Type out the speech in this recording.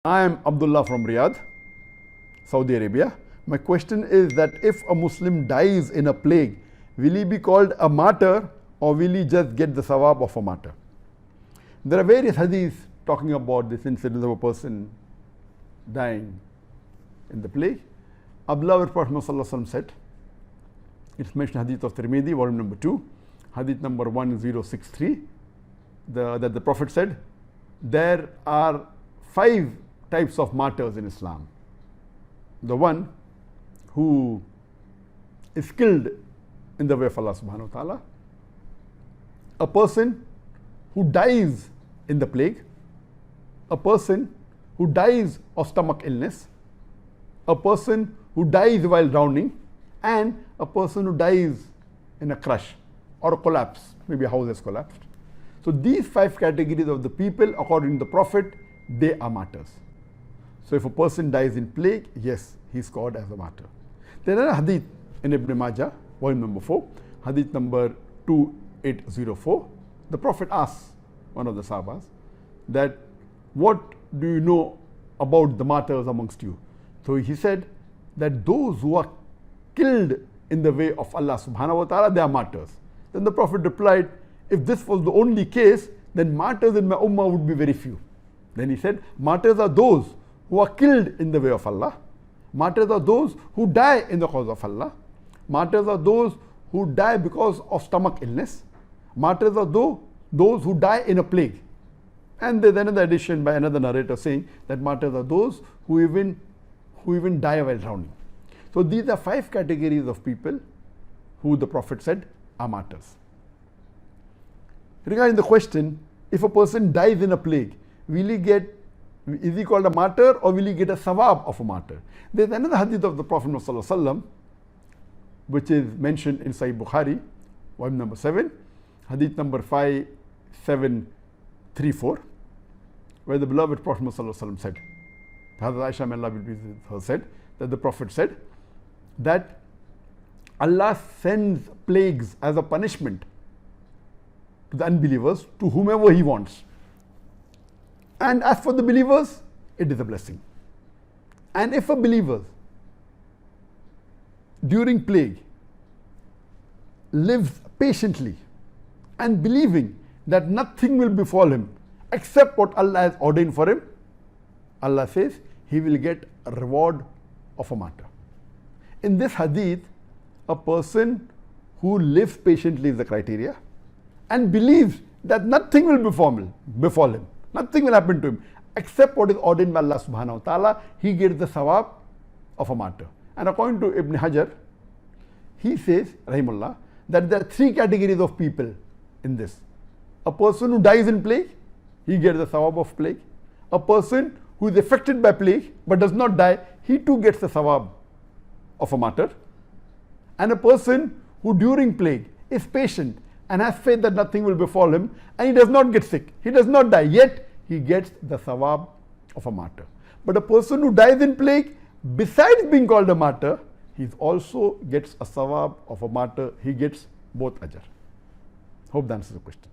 I am Abdullah from Riyadh, Saudi Arabia. My question is that if a Muslim dies in a plague, will he be called a martyr or will he just get the sawab of a martyr? There are various hadiths talking about this incident of a person dying in the plague. Abdullah Prophet ﷺ said, it's mentioned hadith of Tirmidhi, volume number 2, hadith number 1063, that the Prophet said, there are 5 types of martyrs in Islam. The one who is killed in the way of Allah subhanahu wa ta'ala, a person who dies in the plague, a person who dies of stomach illness, a person who dies while drowning, and a person who dies in a crash or a collapse, maybe a house has collapsed. So these 5 categories of the people, according to the Prophet, they are martyrs. So if a person dies in plague, yes, he is called as a martyr. There is a hadith in Ibn Majah, volume number 4, hadith number 2804. The Prophet asks one of the Sahabas that, what do you know about the martyrs amongst you? So he said that those who are killed in the way of Allah subhanahu wa ta'ala, they are martyrs. Then the Prophet replied, if this was the only case, then martyrs in my ummah would be very few. Then he said, martyrs are those who are killed in the way of Allah. Martyrs are those who die in the cause of Allah. Martyrs are those who die because of stomach illness. Martyrs are those who die in a plague. And there's another addition by another narrator saying that martyrs are those who even die while drowning. So these are 5 categories of people who the Prophet said are martyrs. Regarding the question, if a person dies in a plague, is he called a martyr or will he get a sawab of a martyr? There's another hadith of the Prophet ﷺ, which is mentioned in Sahih Bukhari, volume number 7, hadith number 5734, where the beloved Prophet ﷺ said, Hazrat Aisha may Allah be pleased with her said, that the Prophet said that Allah sends plagues as a punishment to the unbelievers, to whomever He wants. And as for the believers, it is a blessing. And if a believer during plague lives patiently and believing that nothing will befall him except what Allah has ordained for him, Allah says he will get a reward of a martyr. In this hadith, a person who lives patiently is the criteria and believes that nothing will befall him, nothing will happen to him except what is ordained by Allah subhanahu wa ta'ala, he gets the sawab of a martyr. And according to Ibn Hajar, he says, rahimullah, that there are 3 categories of people in this. A person who dies in plague, he gets the sawab of plague. A person who is affected by plague but does not die, he too gets the sawab of a martyr. And a person who during plague is patient and has faith that nothing will befall him, and he does not get sick, he does not die, yet he gets the sawab of a martyr. But a person who dies in plague, besides being called a martyr, he also gets a sawab of a martyr, he gets both ajr. Hope that answers the question.